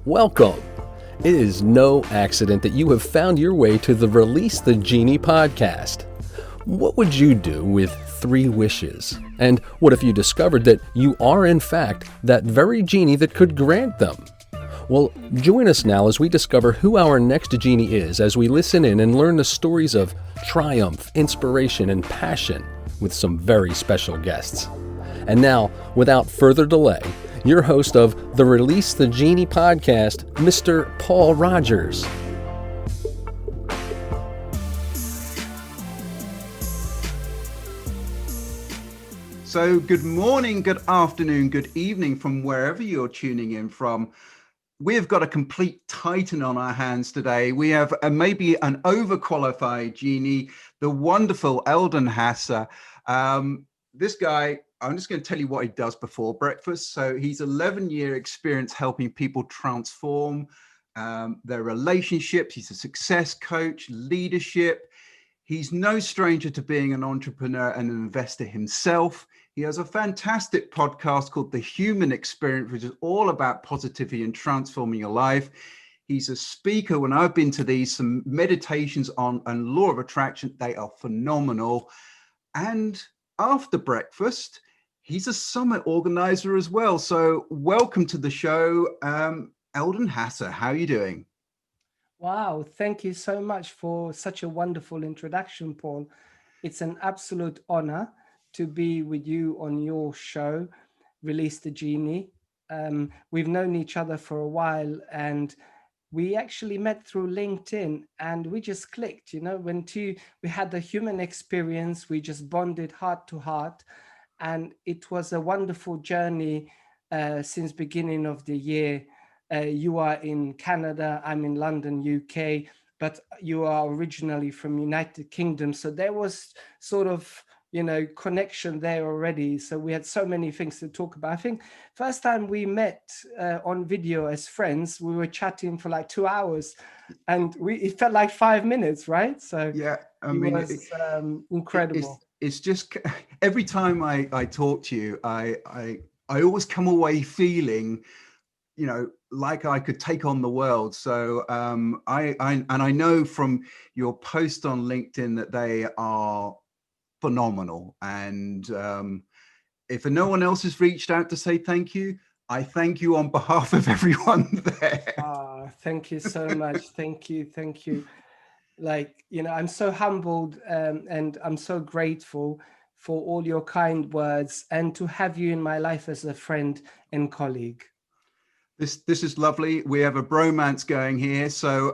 Welcome. It is no accident that you have found your way to the Release the Genie podcast. What would you do with 3 wishes? And what if you discovered that you are, in fact, that very genie that could grant them? Well, join us now as we discover who our next genie is as we listen in and learn the stories of triumph, inspiration, and passion with some very special guests. And now, without further delay, your host of the Release the Genie podcast, Mr. Paul Rogers. So good morning, good afternoon, good evening from wherever you're tuning in from. We've got a complete titan on our hands today. We have maybe an overqualified genie, the wonderful Eldin Hasa. This guy, I'm just going to tell you what he does before breakfast. So he's 11-year experience helping people transform their relationships. He's a success coach, leadership. He's no stranger to being an entrepreneur and an investor himself. He has a fantastic podcast called The Human Experience, which is all about positivity and transforming your life. He's a speaker. When I've been to these, some meditations on law of attraction, they are phenomenal. And after breakfast, he's a summit organizer as well. So welcome to the show, Eldin Hasa. How are you doing? Wow, thank you so much for such a wonderful introduction, Paul. It's an absolute honor to be with you on your show, Release the Genie. We've known each other for a while, and we actually met through LinkedIn, and we just clicked. We had the human experience, we just bonded heart to heart, and it was a wonderful journey since beginning of the year. You are in Canada, I'm in London, UK, but you are originally from United Kingdom. So there was sort of, connection there already. So we had so many things to talk about. I think first time we met on video as friends, we were chatting for like 2 hours and it felt like 5 minutes, right? So yeah, it was incredible. It's just every time I talk to you, I always come away feeling, like I could take on the world. So I know from your post on LinkedIn that they are phenomenal. And if no one else has reached out to say thank you, I thank you on behalf of everyone there. Thank you so much. Thank you. I'm so humbled and I'm so grateful for all your kind words and to have you in my life as a friend and colleague. This is lovely. We have a bromance going here. So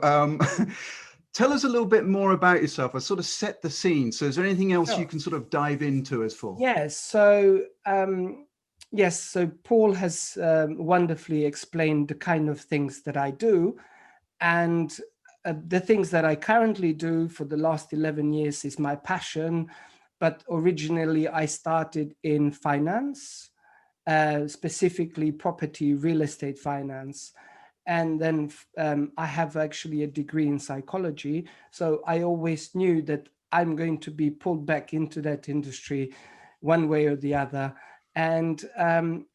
tell us a little bit more about yourself. I sort of set the scene. So is there anything else you can sort of dive into us for? Yes. So Paul has wonderfully explained the kind of things that I do. And the things that I currently do for the last 11 years is my passion. But originally I started in finance, specifically property, real estate finance. And then I have actually a degree in psychology. So I always knew that I'm going to be pulled back into that industry one way or the other. And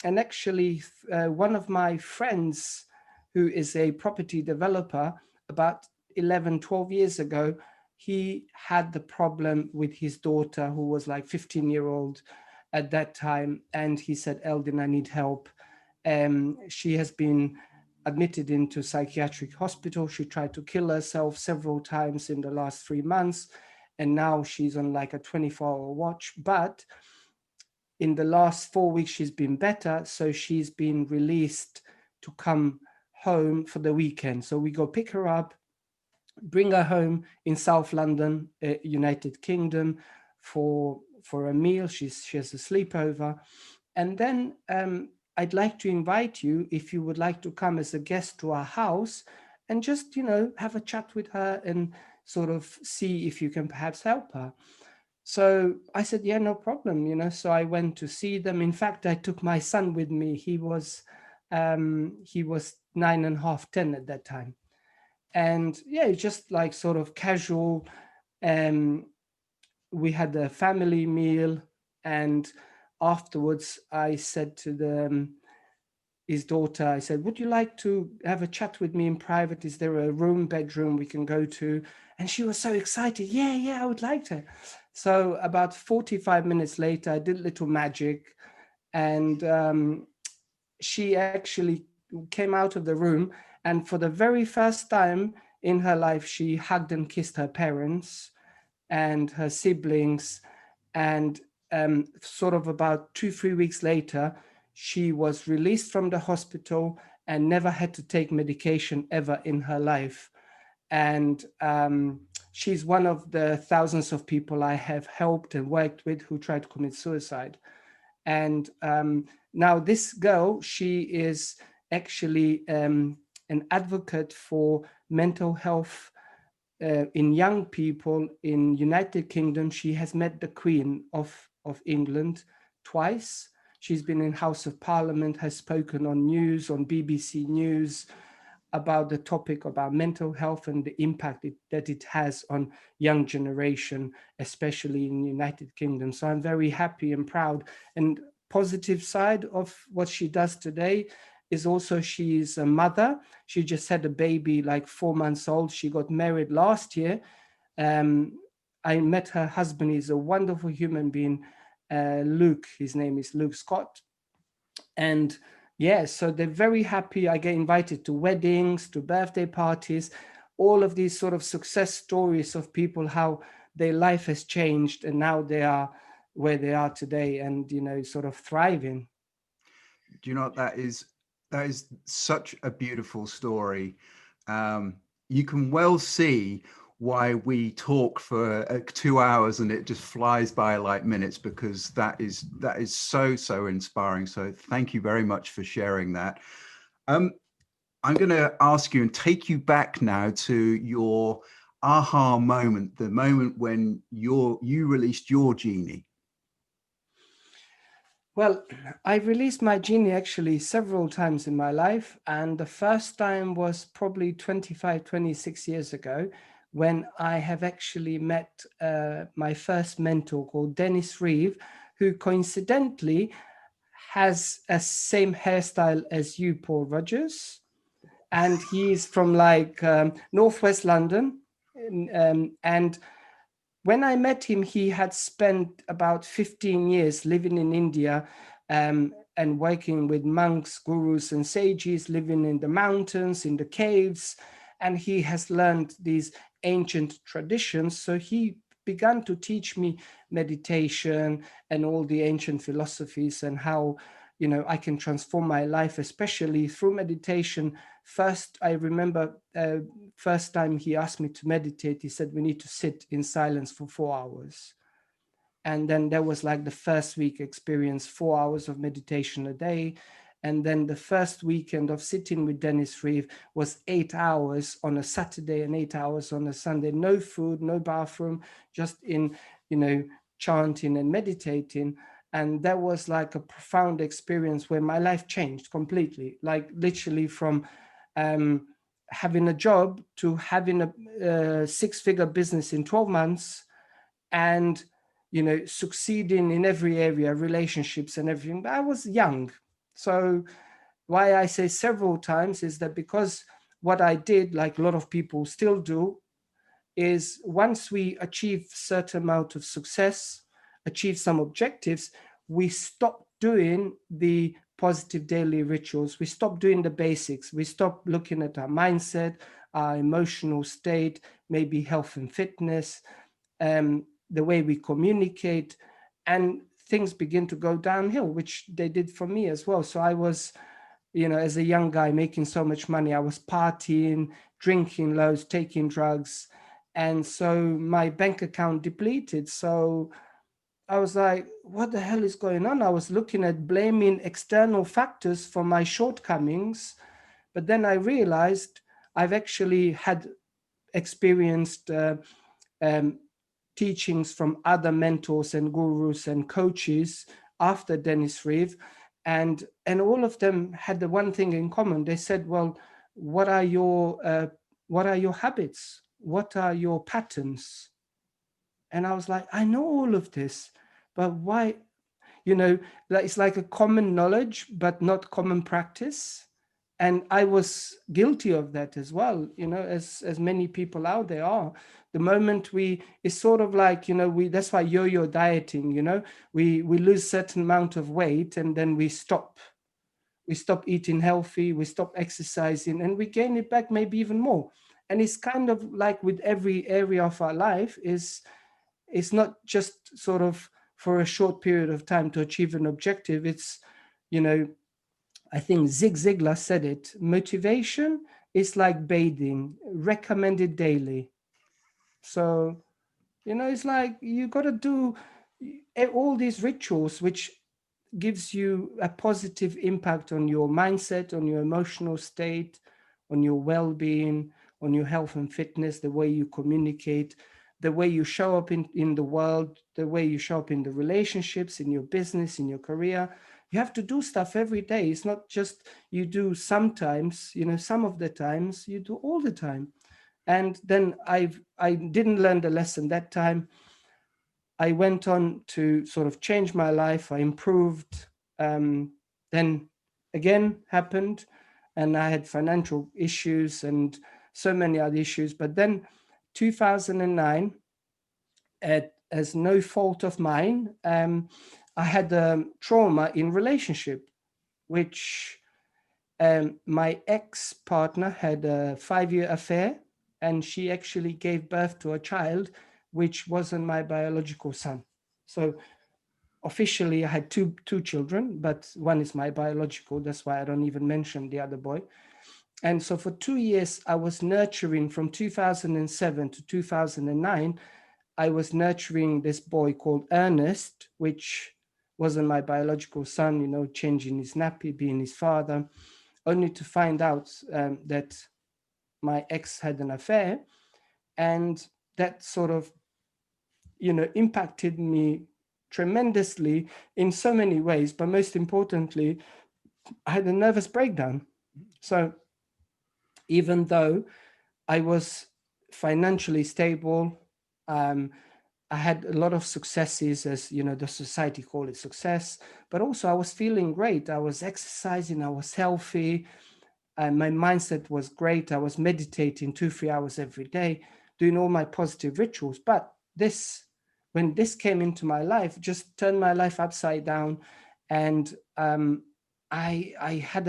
actually, one of my friends who is a property developer, about 11, 12 years ago, he had the problem with his daughter, who was like 15-year-old at that time. And he said, Eldin, I need help. She has been admitted into psychiatric hospital. She tried to kill herself several times in the last 3 months. And now she's on like a 24-hour watch. But in the last 4 weeks, she's been better. So she's been released to come home for the weekend. So we go pick her up, bring her home in South London, United Kingdom, for a meal. She has a sleepover. And then I'd like to invite you, if you would like to come as a guest to our house and just, have a chat with her and sort of see if you can perhaps help her. So I said, yeah, no problem, So I went to see them. In fact, I took my son with me. He was 9.5, 10 at that time. And yeah, just like sort of casual. We had a family meal, and afterwards I said to them, his daughter, I said, would you like to have a chat with me in private? Is there a bedroom we can go to? And she was so excited. Yeah, I would like to. So about 45 minutes later, I did a little magic, and she actually came out of the room. And for the very first time in her life, she hugged and kissed her parents and her siblings. And sort of about 2-3 weeks later, she was released from the hospital and never had to take medication ever in her life. And she's one of the thousands of people I have helped and worked with who tried to commit suicide. And now this girl, she is actually an advocate for mental health in young people in United Kingdom. She has met the Queen of England twice. She's been in House of Parliament, has spoken on news, on BBC News, about the topic about mental health and the impact that it has on young generation, especially in the United Kingdom. So I'm very happy and proud. And positive side of what she does today is also she's a mother. She just had a baby like 4 months old. She got married last year. I met her husband. He's a wonderful human being. Luke, his name is Luke Scott. And yeah, so they're very happy. I get invited to weddings, to birthday parties, all of these sort of success stories of people, how their life has changed and now they are where they are today and, you know, sort of thriving. Do you know what that is such a beautiful story. You can well see why we talk for 2 hours and it just flies by like minutes, because that is so inspiring. So thank you very much for sharing that. I'm going to ask you and take you back now to your aha moment, the moment when you released your Genie. Well, I've released my Genie actually several times in my life. And the first time was probably 25, 26 years ago, when I have actually met my first mentor called Dennis Reeve, who coincidentally has a same hairstyle as you, Paul Rogers. And he's from like Northwest London. And when I met him, he had spent about 15 years living in India and working with monks, gurus, and sages, living in the mountains, in the caves. And he has learned these ancient traditions. So he began to teach me meditation and all the ancient philosophies and how, you know, I can transform my life, especially through meditation. First, I remember first time he asked me to meditate, he said, we need to sit in silence for 4 hours. And then there was like the first week experience, 4 hours of meditation a day. And then the first weekend of sitting with Dennis Reeve was 8 hours on a Saturday and 8 hours on a Sunday. No food, no bathroom, just in, you know, chanting and meditating. And that was like a profound experience where my life changed completely, like literally from having a job to having a six-figure business in 12 months and, you know, succeeding in every area, relationships and everything. But I was young. So why I say several times is that because what I did, like a lot of people still do, is once we achieve certain amount of success, achieve some objectives, we stop doing the positive daily rituals. We stop doing the basics. We stop looking at our mindset, our emotional state, maybe health and fitness, the way we communicate, and things begin to go downhill, which they did for me as well. So I was, you know, as a young guy making so much money, I was partying, drinking loads, taking drugs. And so my bank account depleted. So I was like, what the hell is going on? I was looking at blaming external factors for my shortcomings. But then I realized I've actually had experienced teachings from other mentors and gurus and coaches after Dennis Reeve. And all of them had the one thing in common. They said, well, what are your habits? What are your patterns? And I was like, I know all of this, but why? it's like a common knowledge, but not common practice. And I was guilty of that as well, as many people out there are. The moment it's sort of like, that's why yo-yo dieting, we lose certain amount of weight and then we stop eating healthy, we stop exercising, and we gain it back, maybe even more. And it's kind of like with every area of our life, it's not just sort of for a short period of time to achieve an objective. It's, I think Zig Ziglar said it, motivation is like bathing, recommended daily. So, it's like you got to do all these rituals, which gives you a positive impact on your mindset, on your emotional state, on your well-being, on your health and fitness, the way you communicate, the way you show up in the world, the way you show up in the relationships, in your business, in your career. You have to do stuff every day. It's not just you do sometimes, some of the times, you do all the time. And then I didn't learn the lesson that time. I went on to sort of change my life. I improved. Then again happened, and I had financial issues and so many other issues. But then 2009, as no fault of mine, I had a trauma in relationship, which my ex-partner had a 5-year affair, and she actually gave birth to a child which wasn't my biological son. So officially I had two children, but one is my biological. That's why I don't even mention the other boy. And so for 2 years, I was nurturing from 2007 to 2009. I was nurturing this boy called Ernest, which wasn't my biological son, changing his nappy, being his father, only to find out that my ex had an affair. And that sort of, impacted me tremendously in so many ways. But most importantly, I had a nervous breakdown. So even though I was financially stable, I had a lot of successes, as the society call it success, but also I was feeling great. I was exercising, I was healthy, and my mindset was great. I was meditating 2-3 hours every day, doing all my positive rituals. But when this came into my life, just turned my life upside down. And I had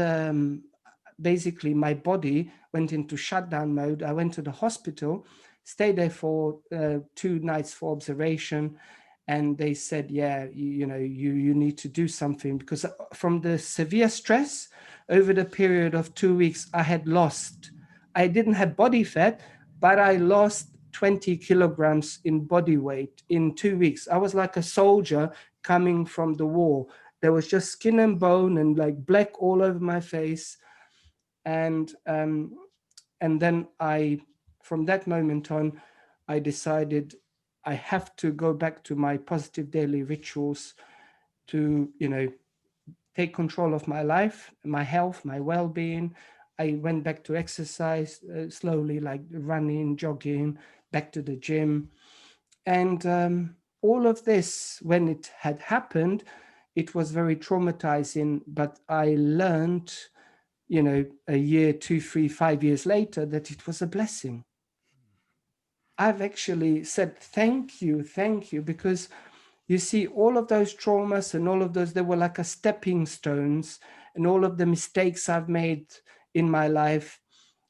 basically my body went into shutdown mode. I went to the hospital, stayed there for 2 nights for observation, and they said, yeah, you need to do something, because from the severe stress over the period of 2 weeks, I didn't have body fat, but I lost 20 kilograms in body weight in 2 weeks. I was like a soldier coming from the war. There was just skin and bone and like black all over my face. And then from that moment on, I decided I have to go back to my positive daily rituals to, take control of my life, my health, my well-being. I went back to exercise slowly, like running, jogging, back to the gym. And all of this, when it had happened, it was very traumatizing, but I learned, a year, 2, 3, 5 years later, that it was a blessing. I've actually said, thank you, because you see, all of those traumas and all of those, they were like a stepping stones, and all of the mistakes I've made in my life,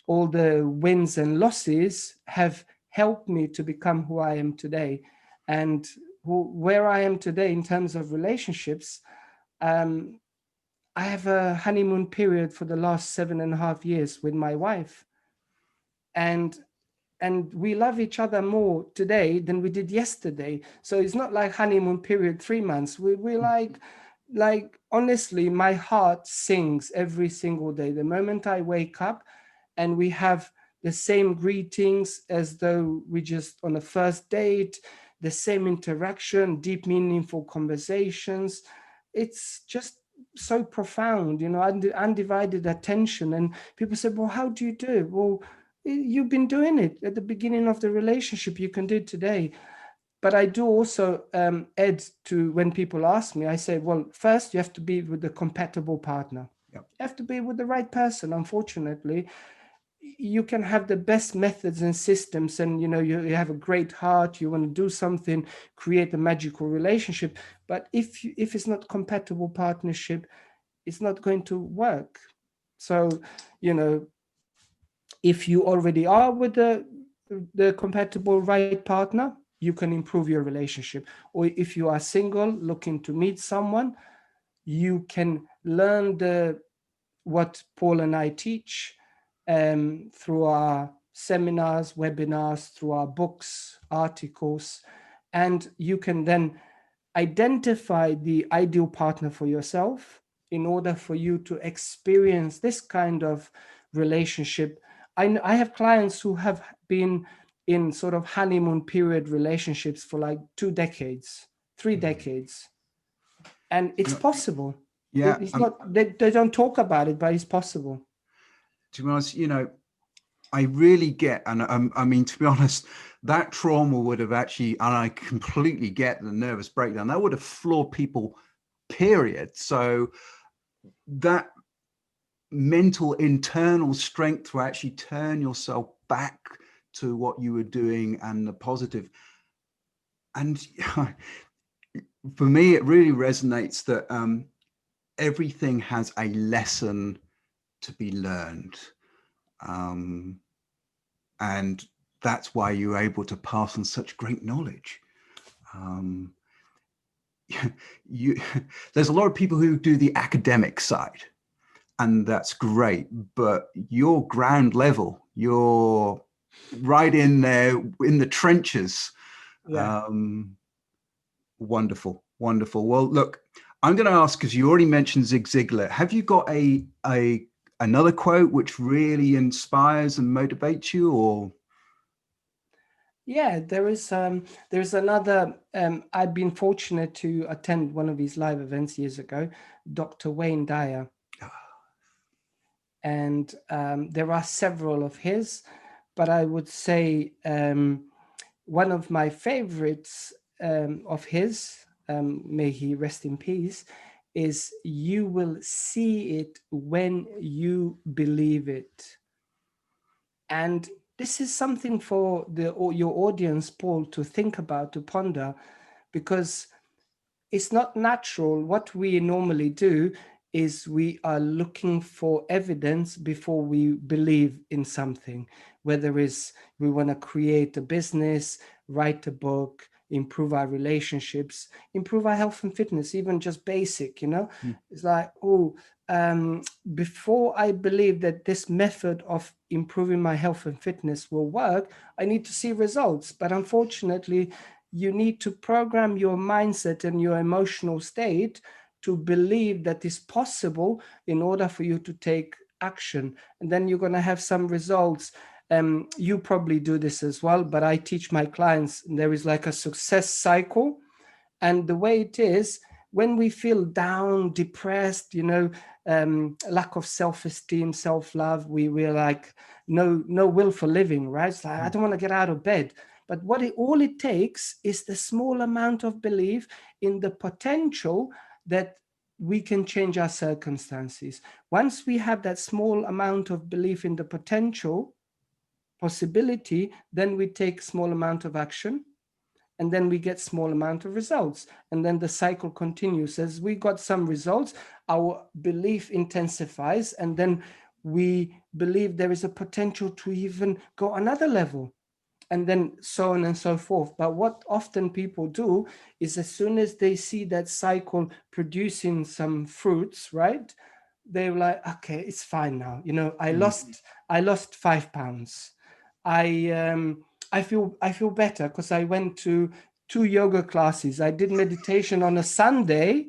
all the wins and losses have helped me to become who I am today. And where I am today in terms of relationships, I have a honeymoon period for the last 7.5 years with my wife. And we love each other more today than we did yesterday. So it's not like honeymoon period 3 months. We like honestly, my heart sings every single day. The moment I wake up, and we have the same greetings as though we just on a first date, the same interaction, deep, meaningful conversations. It's just so profound, undivided attention. And people say, well, how do you do it? Well, you've been doing it at the beginning of the relationship. You can do it today. But I do also add to, when people ask me, I say, well, first you have to be with a compatible partner. Yep. You have to be with the right person. Unfortunately, you can have the best methods and systems, and you have a great heart, you want to do something, create a magical relationship, but if it's not compatible partnership, it's not going to work. So if you already are with the compatible right partner, you can improve your relationship. Or if you are single looking to meet someone, you can learn what Paul and I teach through our seminars, webinars, through our books, articles, and you can then identify the ideal partner for yourself in order for you to experience this kind of relationship. I have clients who have been in sort of honeymoon period relationships for like 2 decades, 3 decades, and it's possible. Yeah, It's not, they don't talk about it, but it's possible. To be honest, I really get, and I mean, to be honest, that trauma would have actually, and I completely get the nervous breakdown, that would have floored people, period. So that mental internal strength to actually turn yourself back to what you were doing and the positive. And for me, it really resonates that everything has a lesson to be learned. And that's why you're able to pass on such great knowledge. There's a lot of people who do the academic side, and that's great, but your ground level, you're right in there in the trenches. Yeah. Wonderful. Well, look, I'm going to ask, because you already mentioned Zig Ziglar. Have you got another quote which really inspires and motivates you? Or yeah, there's another. I've been fortunate to attend one of his live events years ago, Dr. Wayne Dyer, and there are several of his, but I would say one of my favorites of his, may he rest in peace, is "You will see it when you believe it." And this is something for your audience, Paul, to think about, to ponder, because it's not natural. What we normally do is we are looking for evidence before we believe in something, whether it's we want to create a business, write a book, improve our relationships, improve our health and fitness, even just basic, It's like, before I believe that this method of improving my health and fitness will work, I need to see results. But unfortunately, you need to program your mindset and your emotional state to believe that it's possible in order for you to take action. And then you're going to have some results. You probably do this as well, but I teach my clients, there is like a success cycle. And the way it is, when we feel down, depressed, lack of self-esteem, self-love, we're like, no will for living, right? It's like, I don't want to get out of bed. But all it takes is the small amount of belief in the potential that we can change our circumstances. Once we have that small amount of belief in the potential possibility, then we take small amount of action, and then we get small amount of results. And then the cycle continues. As we got some results, our belief intensifies, and then we believe there is a potential to even go another level, and then so on and so forth. But what often people do is, as soon as they see that cycle producing some fruits, right, they're like, okay, it's fine now. I lost 5 pounds. I feel better because I went to 2 yoga classes. I did meditation on a Sunday,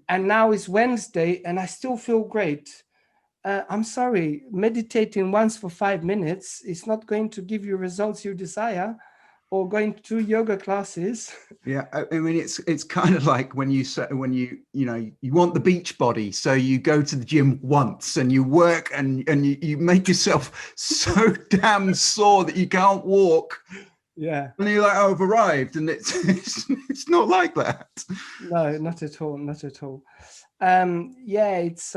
and now it's Wednesday, and I still feel great. I'm sorry, meditating once for 5 minutes is not going to give you results you desire, or going to yoga classes. Yeah, I mean, it's kind of like when you want the beach body, so you go to the gym once and you work and you make yourself so damn sore that you can't walk. Yeah. And you're like, oh, I've arrived, and it's not like that. No, not at all. Not at all. Yeah, it's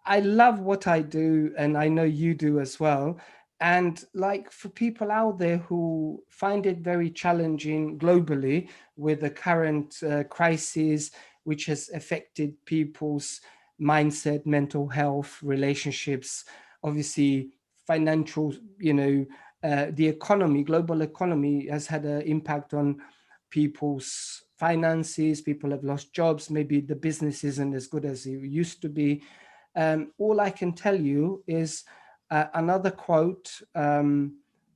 I love what I do, and I know you do as well. And like for people out there who find it very challenging globally with the current crisis, which has affected people's mindset, mental health, relationships, obviously financial, the economy, global economy has had an impact on people's finances. People have lost jobs. Maybe the business isn't as good as it used to be. All I can tell you is another quote,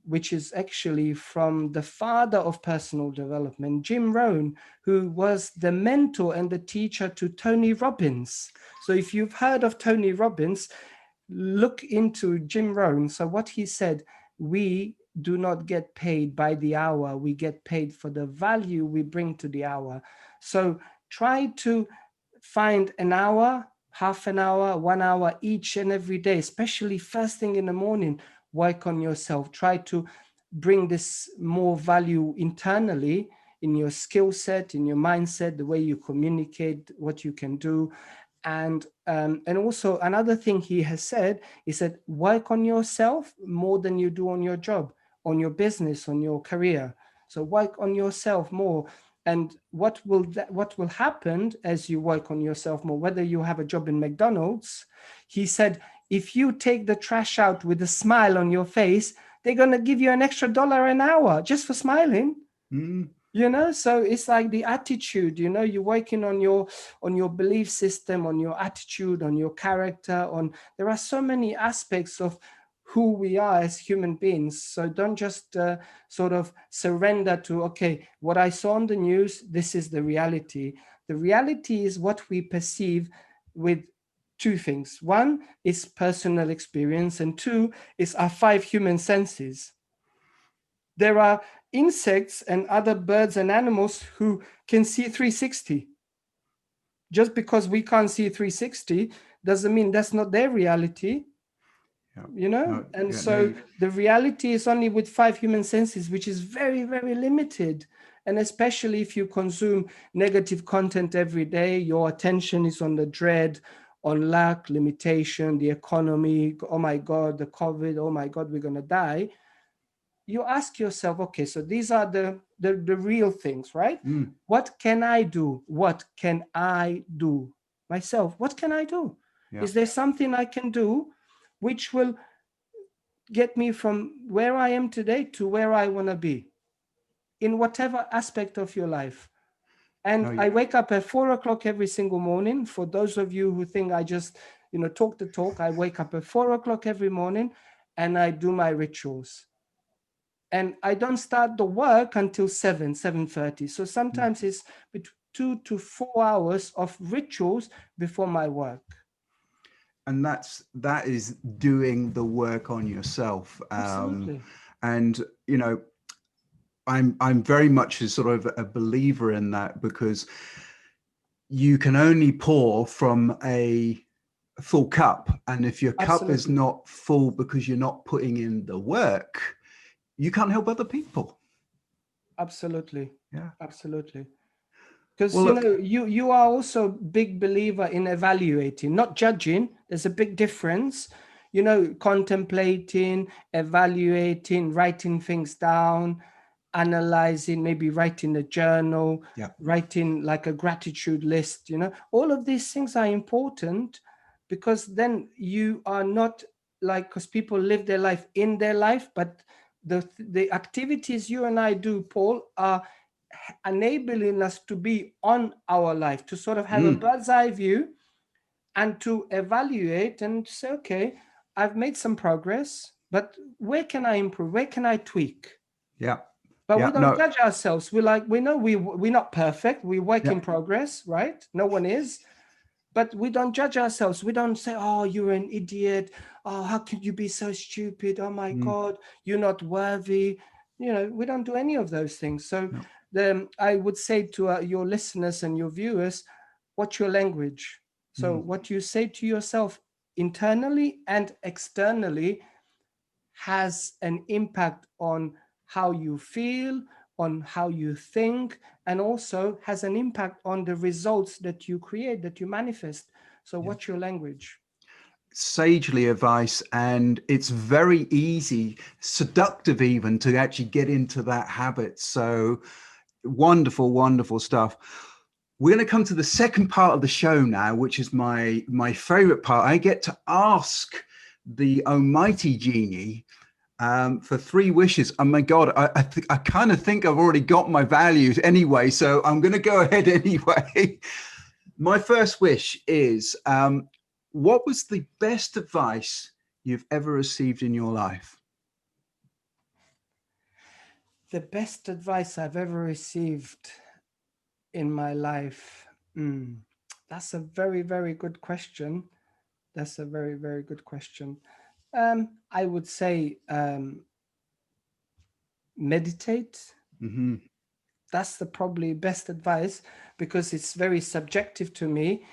which is actually from the father of personal development, Jim Rohn, who was the mentor and the teacher to Tony Robbins. So if you've heard of Tony Robbins, look into Jim Rohn. So what he said, we do not get paid by the hour, we get paid for the value we bring to the hour. So try to find an hour, half an hour, 1 hour each and every day, especially first thing in the morning. Work on yourself. Try to bring this more value internally in your skill set, in your mindset, the way you communicate, what you can do. And also another thing he has said is that work on yourself more than you do on your job, on your business, on your career. So work on yourself more. And what will happen as you work on yourself more, whether you have a job in McDonald's, he said, if you take the trash out with a smile on your face, they're going to give you an extra $1 an hour just for smiling. So it's like the attitude, you're working on your belief system, on your attitude, on your character, there are so many aspects of who we are as human beings. So don't just sort of surrender to, okay, what I saw on the news, this is the reality. The reality is what we perceive with two things. One is personal experience, and two is our 5 human senses. There are insects and other birds and animals who can see 360. Just because we can't see 360 doesn't mean that's not their reality. The reality is only with 5 human senses, which is very, very limited. And especially if you consume negative content every day, your attention is on the dread, on lack, limitation, the economy, oh my God, the COVID, oh my God, we're going to die. You ask yourself, okay, so these are the real things, right? What can I do? What can I do myself? What can I do? Yeah. Is there something I can do which will get me from where I am today to where I want to be in whatever aspect of your life? And I wake up at 4:00 every single morning. For those of you who think I just, talk the talk, I wake up at 4:00 every morning and I do my rituals. And I don't start the work until 7:30. So sometimes it's between 2 to 4 hours of rituals before my work. And that is doing the work on yourself. Absolutely. And I'm very much a sort of a believer in that, because you can only pour from a full cup, and if your cup is not full because you're not putting in the work, you can't help other people. Absolutely. Yeah. Absolutely. Because you are also a big believer in evaluating, not judging. There's a big difference. Contemplating, evaluating, writing things down, analyzing, maybe writing a journal, writing like a gratitude list. All of these things are important, because then you are not because people live their life in their life, but the activities you and I do, Paul, are enabling us to be on our life, to sort of have a bird's eye view and to evaluate and say, okay, I've made some progress, but where can I improve? Where can I tweak? Yeah. But we don't judge ourselves. We know we're not perfect. We work in progress, right? No one is. But we don't judge ourselves. We don't say, oh, you're an idiot. Oh, how could you be so stupid? Oh my God, you're not worthy. We don't do any of those things. So I would say to your listeners and your viewers, watch your language. So what you say to yourself internally and externally has an impact on how you feel, on how you think, and also has an impact on the results that you create, that you manifest. So what's your language? Sagely advice, and it's very easy, seductive even, to actually get into that habit. So wonderful, wonderful stuff. We're going to come to the second part of the show now, which is my favorite part. I get to ask the almighty Genie for 3 wishes. Oh my God, I kind of think I've already got my values anyway, so I'm going to go ahead anyway. My first wish is, what was the best advice you've ever received in your life? The best advice I've ever received in my life. That's a very, very good question. That's a very, very good question. I would say meditate. Mm-hmm. That's the probably best advice, because it's very subjective to me.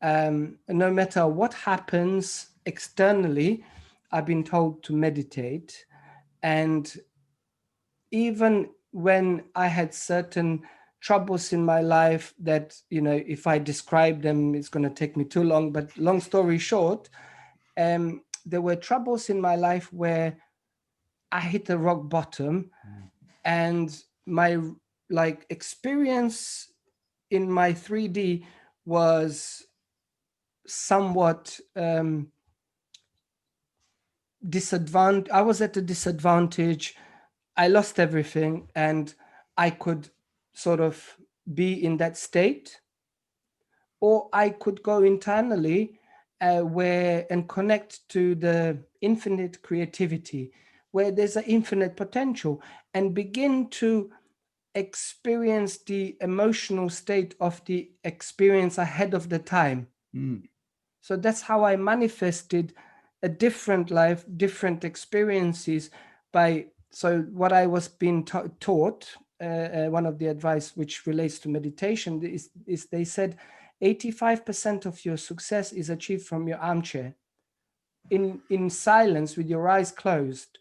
No matter what happens externally, I've been told to meditate. And even when I had certain troubles in my life that, if I describe them, it's going to take me too long. But long story short, there were troubles in my life where I hit a rock bottom, and my experience in my 3D was somewhat disadvantage. I was at a disadvantage. I lost everything, and I could sort of be in that state, or I could go internally and connect to the infinite creativity, where there's an infinite potential, and begin to experience the emotional state of the experience ahead of the time. So that's how I manifested a different life, different experiences so what I was being taught, one of the advice which relates to meditation is they said 85% of your success is achieved from your armchair, in silence, with your eyes closed.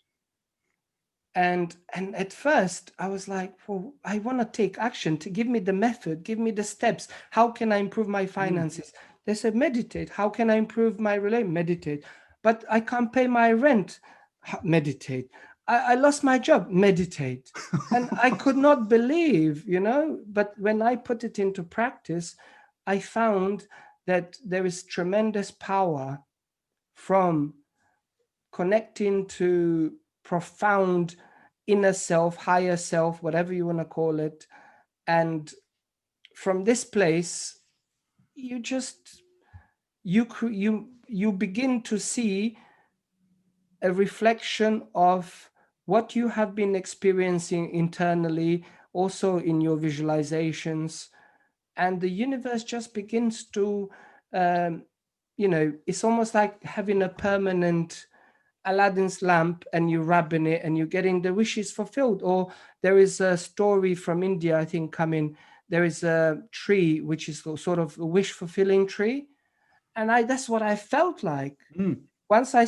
And at first I was like, well, I want to take action. To give me the method, give me the steps. How can I improve my finances? They said, meditate. How can I improve my relationship? Meditate. But I can't pay my rent. Meditate. I lost my job. Meditate. And I could not believe, but when I put it into practice, I found that there is tremendous power from connecting to profound inner self, higher self, whatever you want to call it. And from this place, you begin to see a reflection of what you have been experiencing internally, also in your visualizations. And the universe just begins to, it's almost like having a permanent Aladdin's lamp, and you rubbing it and you're getting the wishes fulfilled. Or there is a story from India, I think, coming. There is a tree which is sort of a wish fulfilling tree. And that's what I felt like. Once I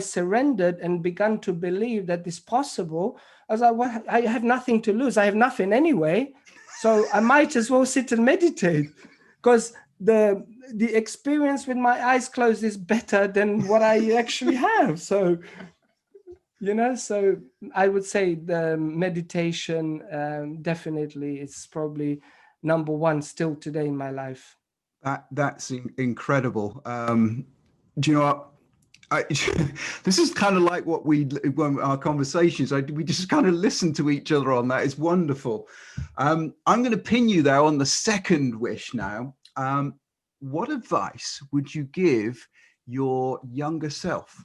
surrendered and began to believe that it's possible, I was like, well, I have nothing to lose. I have nothing anyway. So I might as well sit and meditate, because the experience with my eyes closed is better than what I actually have. So, so I would say the meditation, definitely, it's probably number one still today in my life. That's incredible. Do you know what? This is kind of like when our conversations, we just kind of listen to each other on that. It's wonderful. I'm going to pin you there on the second wish now. What advice would you give your younger self?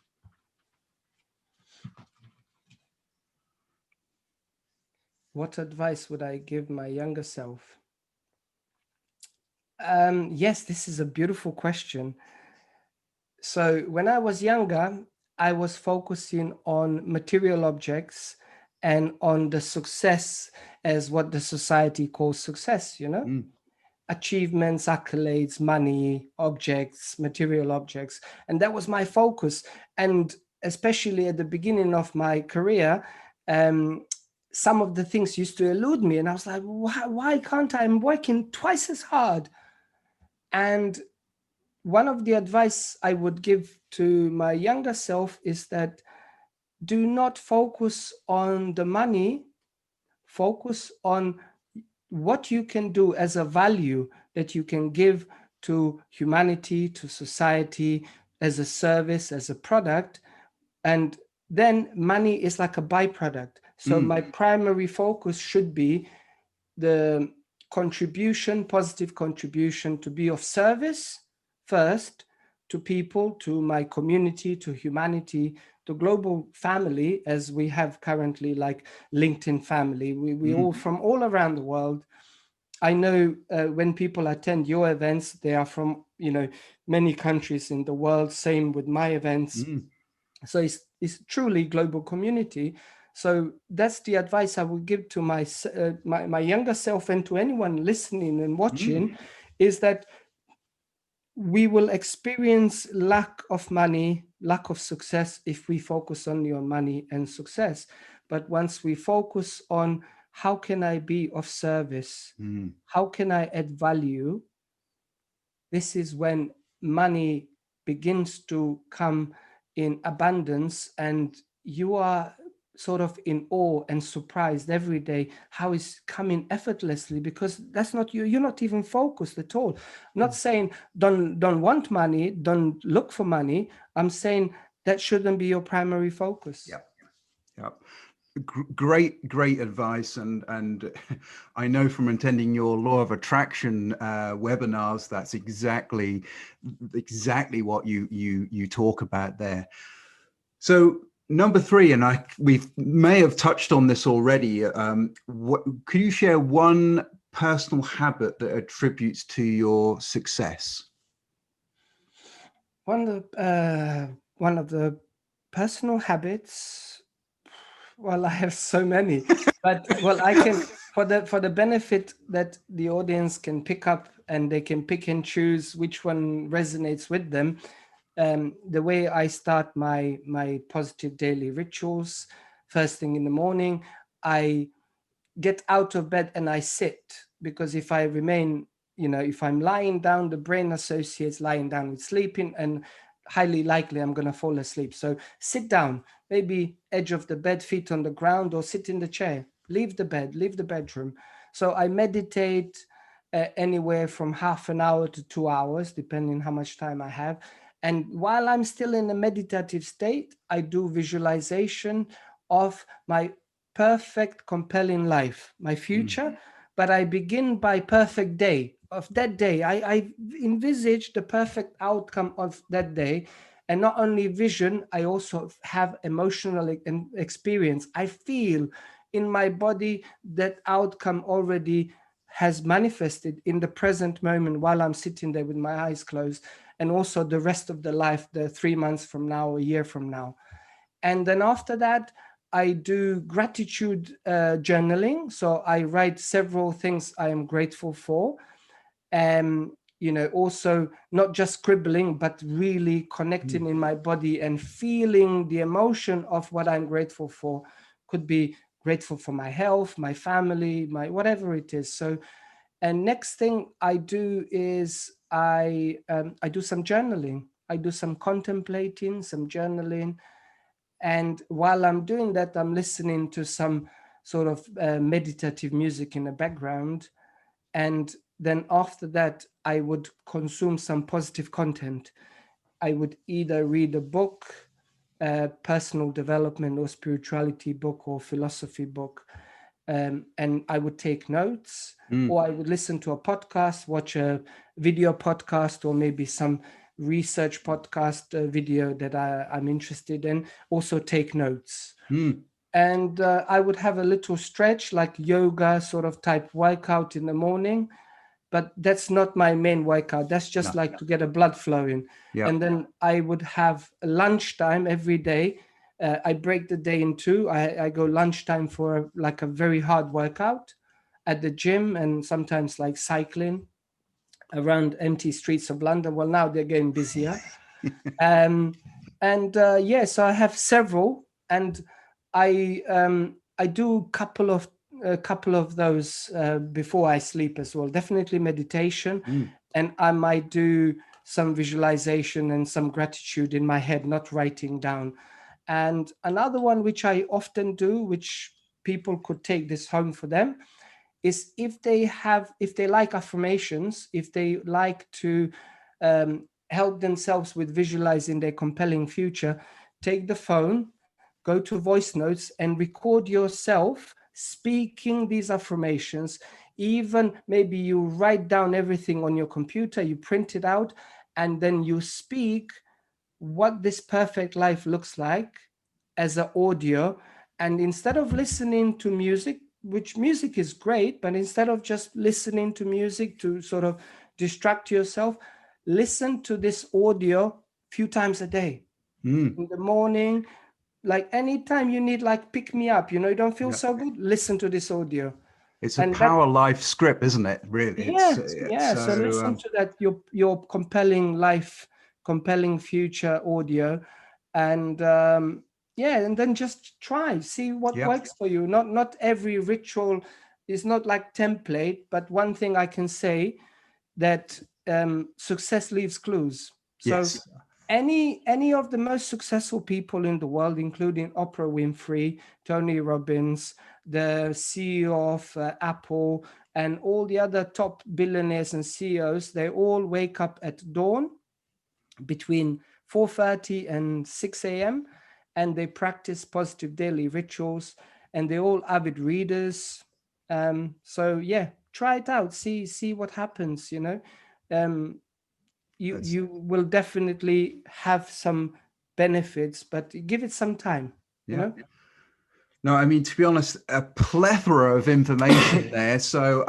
What advice would I give my younger self? Yes, this is a beautiful question. So when I was younger, I was focusing on material objects and on the success as what the society calls success, achievements, accolades, money, objects, material objects. And that was my focus. And especially at the beginning of my career, some of the things used to elude me, and I was like, why can't I? I'm working twice as hard. And one of the advice I would give to my younger self is that do not focus on the money, focus on what you can do as a value that you can give to humanity, to society, as a service, as a product. And then money is like a byproduct. So my primary focus should be the contribution, positive contribution, to be of service first to people, to my community, to humanity, to global family, as we have currently, like LinkedIn family. We all from all around the world. I know when people attend your events, they are from, many countries in the world. Same with my events. So it's truly global community. So that's the advice I would give to my younger self, and to anyone listening and watching, is that we will experience lack of money, lack of success, if we focus only on money and success. But once we focus on how can I be of service, how can I add value, this is when money begins to come in abundance, and you are sort of in awe and surprised every day how it's coming effortlessly, because that's not you. You're not even focused at all. I'm not saying don't want money, don't look for money. I'm saying that shouldn't be your primary focus. Yep. Great advice, and I know from attending your law of attraction webinars, that's exactly what you talk about there. So number 3, and we may have touched on this already. Could you share one personal habit that attributes to your success? One of the personal habits. Well, I have so many, but I can, for the benefit that the audience can pick up and they can pick and choose which one resonates with them. The way I start my positive daily rituals, first thing in the morning, I get out of bed and I sit, because if I remain, if I'm lying down, the brain associates lying down with sleeping, and highly likely I'm going to fall asleep. So sit down, maybe edge of the bed, feet on the ground, or sit in the chair. Leave the bed, leave the bedroom. So I meditate anywhere from half an hour to 2 hours, depending how much time I have. And while I'm still in a meditative state, I do visualization of my perfect, compelling life, my future. But I begin by perfect day. Of that day, I envisage the perfect outcome of that day. And not only vision, I also have emotional experience. I feel in my body that outcome already has manifested in the present moment while I'm sitting there with my eyes closed, and also the rest of the life, the 3 months from now, a year from now. And then after that, I do gratitude journaling. So I write several things I am grateful for. Also not just scribbling, but really connecting in my body and feeling the emotion of what I'm grateful for. Could be grateful for my health, my family, my whatever it is. So, and next thing I do is I do some journaling. I do some contemplating, some journaling. And while I'm doing that, I'm listening to some sort of meditative music in the background. And then after that, I would consume some positive content. I would either read a book, personal development or spirituality book or philosophy book, and I would take notes, or I would listen to a podcast, watch a video podcast, or maybe some research podcast video that I'm interested in, also take notes. And I would have a little stretch, like yoga sort of type workout in the morning, but that's not my main workout. That's just like to get a blood flowing. And then I would have lunchtime every day. I break the day in 2. I go lunchtime for like a very hard workout at the gym, and sometimes like cycling around empty streets of London. Well, now they're getting busier. So I have several, and I I do a couple of those before I sleep as well. Definitely meditation, and I might do some visualization and some gratitude in my head, not writing down. And another one which I often do, which people could take this home for them, is if they like affirmations, if they like to help themselves with visualizing their compelling future, take the phone, go to voice notes and record yourself speaking these affirmations. Even maybe you write down everything on your computer, you print it out, and then you speak what this perfect life looks like as an audio. And instead of listening to music, which music is great, but instead of just listening to music to sort of distract yourself, listen to this audio a few times a day. In the morning, like anytime you need like pick me up, you don't feel so good, listen to this audio. It's a And power life script, isn't it? Really, so listen to that, your compelling life, compelling future audio. And and then just try, see what works for you. Not every ritual is not like template, but one thing I can say, that success leaves clues. So any of the most successful people in the world, including Oprah Winfrey, Tony Robbins, the CEO of Apple, and all the other top billionaires and CEOs, they all wake up at dawn between 4:30 and 6 a.m. and they practice positive daily rituals, and they're all avid readers. So try it out, see what happens. You will definitely have some benefits, but give it some time. No, I mean, to be honest, a plethora of information there. So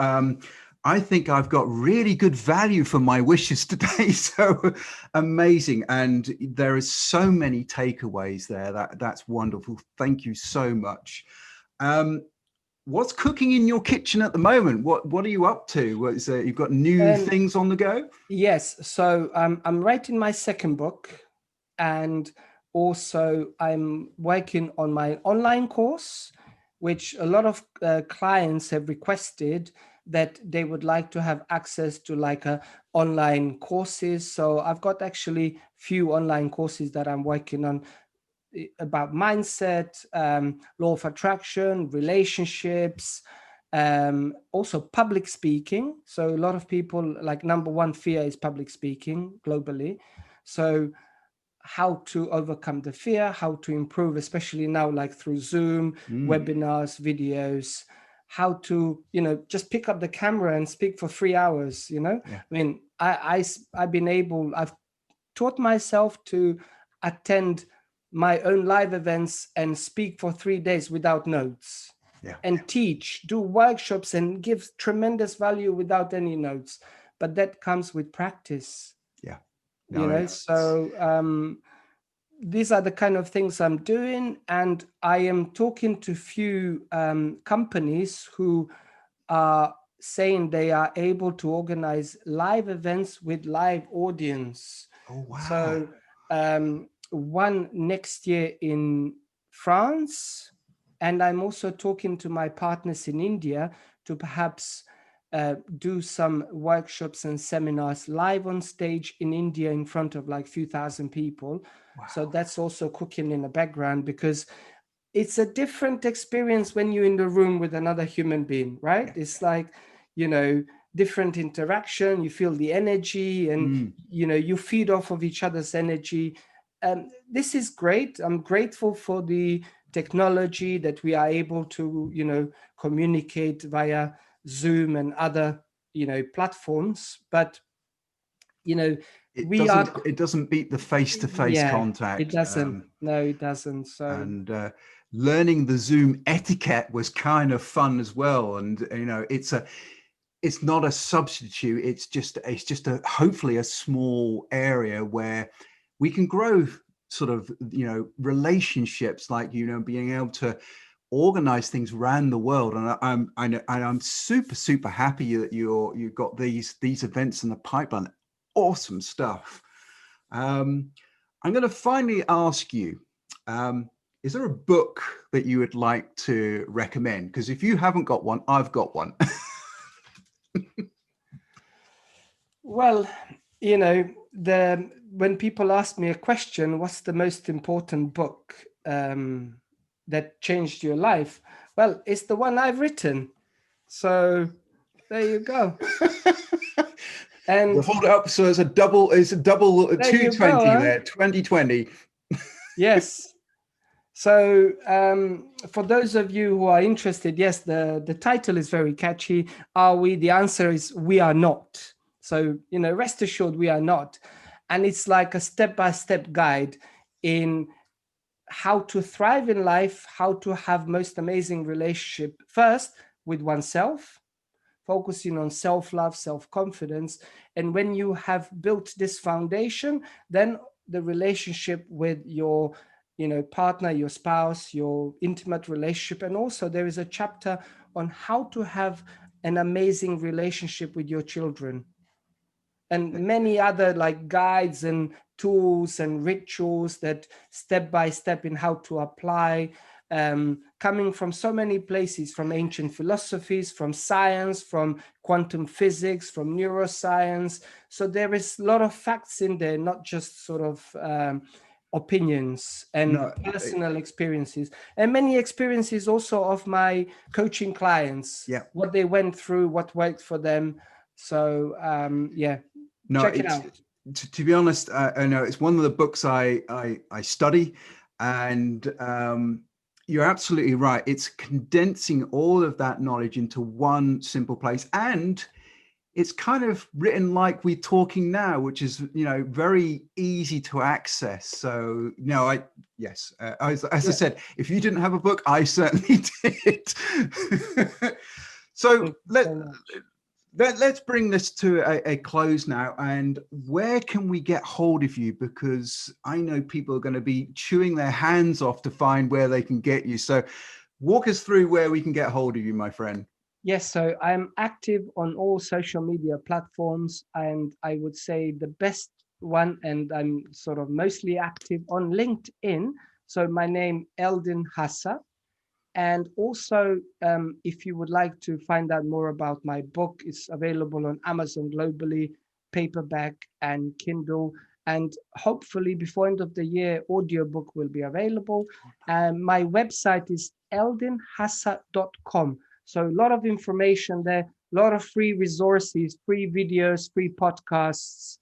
I think I've got really good value for my wishes today. So amazing. And there is so many takeaways there. That's wonderful. Thank you so much. What's cooking in your kitchen at the moment? What are you up to? You've got new things on the go? Yes. So I'm writing my second book, and also I'm working on my online course, which a lot of clients have requested that they would like to have access to, like online courses. So I've got actually few online courses that I'm working on about mindset, law of attraction, relationships, also public speaking. So a lot of people, like, number one fear is public speaking globally. So how to overcome the fear, how to improve, especially now, like through Zoom, webinars, videos, how to, just pick up the camera and speak for 3 hours. I mean, I've taught myself to attend my own live events and speak for 3 days without notes, and teach, do workshops and give tremendous value without any notes. But that comes with practice. So these are the kind of things I'm doing, and I am talking to few companies who are saying they are able to organize live events with live audience. Oh, wow. So one next year in France, and I'm also talking to my partners in India to perhaps do some workshops and seminars live on stage in India in front of like few thousand people. Wow. So that's also cooking in the background, because it's a different experience when you're in the room with another human being, right? It's like, different interaction. You feel the energy, and you feed off of each other's energy. This is great. I'm grateful for the technology that we are able to, communicate via Zoom and other, platforms. But, it doesn't beat the face-to-face contact. It doesn't. No, it doesn't. So, and learning the Zoom etiquette was kind of fun as well. And it's not a substitute. It's just hopefully a small area where we can grow sort of, relationships, like, being able to organize things around the world. And I'm super, super happy that you've got these events in the pipeline. Awesome stuff. I'm going to finally ask you, is there a book that you would like to recommend? Because if you haven't got one, I've got one. Well, you know, when people ask me a question, what's the most important book that changed your life? Well, it's the one I've written. So there you go. And we'll hold it up. So it's a double there 220 you go, huh? there, 2020. Yes. So for those of you who are interested, yes, the title is very catchy. Are we? The answer is we are not. So, you know, rest assured we are not. And it's like a step-by-step guide in how to thrive in life, how to have most amazing relationship first with oneself, focusing on self-love, self-confidence. And when you have built this foundation, then the relationship with your partner, your spouse, your intimate relationship. And also there is a chapter on how to have an amazing relationship with your children, and many other like guides and tools and rituals that step by step in how to apply, coming from so many places, from ancient philosophies, from science, from quantum physics, from neuroscience. So there is a lot of facts in there, not just sort of opinions and personal experiences, and many experiences also of my coaching clients, what they went through, what worked for them. So check it out. To be honest, I know it's one of the books I study, and you're absolutely right. It's condensing all of that knowledge into one simple place, and it's kind of written like we're talking now, which is, you know, very easy to access. So, you know, as I said, if you didn't have a book, I certainly did. So let's bring this to a close now. And where can we get hold of you? Because I know people are going to be chewing their hands off to find where they can get you. So walk us through where we can get hold of you, my friend. Yes, so I'm active on all social media platforms, and I would say the best one, and I'm sort of mostly active on LinkedIn. So my name, Eldin Hasa. And also, if you would like to find out more about my book, it's available on Amazon globally, paperback and Kindle. And hopefully before end of the year, audiobook will be available. My website is eldinhasa.com. So a lot of information there, a lot of free resources, free videos, free podcasts,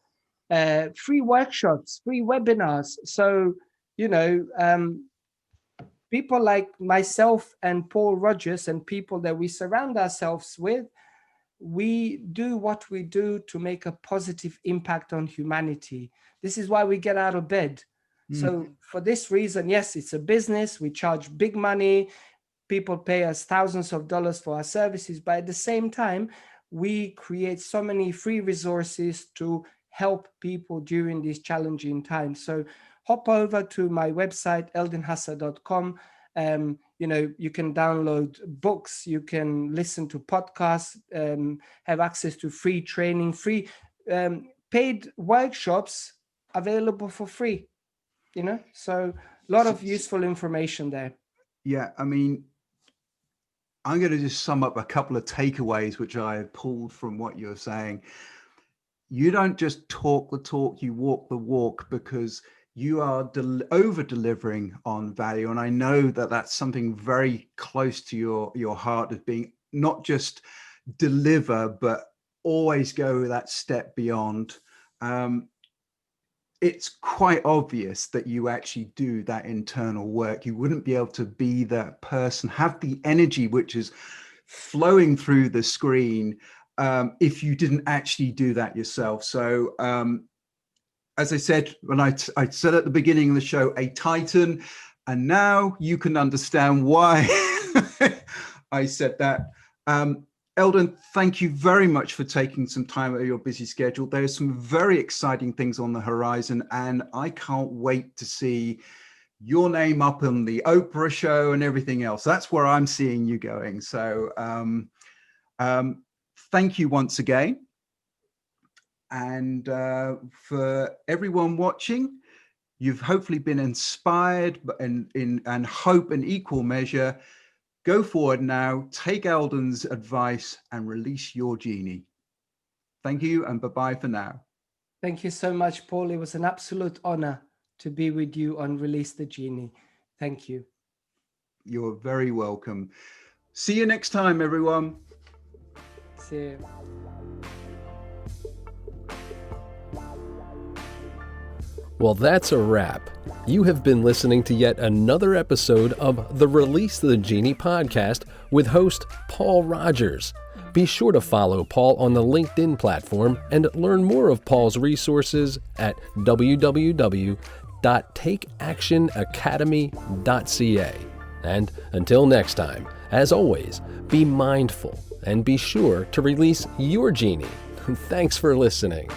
free workshops, free webinars. So, you know, people like myself and Paul Rogers and people that we surround ourselves with, we do what we do to make a positive impact on humanity. This is why we get out of bed. So for this reason, yes, it's a business. We charge big money. People pay us thousands of dollars for our services. But at the same time, we create so many free resources to help people during these challenging times. So hop over to my website, eldinhasa.com. You know, you can download books, you can listen to podcasts, have access to free training, free paid workshops available for free, you know, so a lot of useful information there. Yeah, I mean, I'm going to just sum up a couple of takeaways which I pulled from what you're saying. You don't just talk the talk, you walk the walk, because you are over delivering on value. And I know that that's something very close to your heart, of being not just deliver, but always go that step beyond. It's quite obvious that you actually do that internal work. You wouldn't be able to be that person, have the energy which is flowing through the screen, if you didn't actually do that yourself. So as I said, when I said at the beginning of the show, a Titan, and now you can understand why I said that. Eldin, thank you very much for taking some time out of your busy schedule. There's some very exciting things on the horizon, and I can't wait to see your name up on the Oprah show and everything else. That's where I'm seeing you going. So thank you once again. And for everyone watching, You've hopefully been inspired and hope in equal measure. Go forward now, take Eldin's advice and release your genie. Thank you and bye-bye for now. Thank you so much, Paul. It was an absolute honor to be with you on Release the Genie. Thank you. You're very welcome. See you next time, everyone. See you. Well, that's a wrap. You have been listening to yet another episode of the Release the Genie podcast with host Paul Rogers. Be sure to follow Paul on the LinkedIn platform and learn more of Paul's resources at www.takeactionacademy.ca. And until next time, as always, be mindful and be sure to release your genie. Thanks for listening.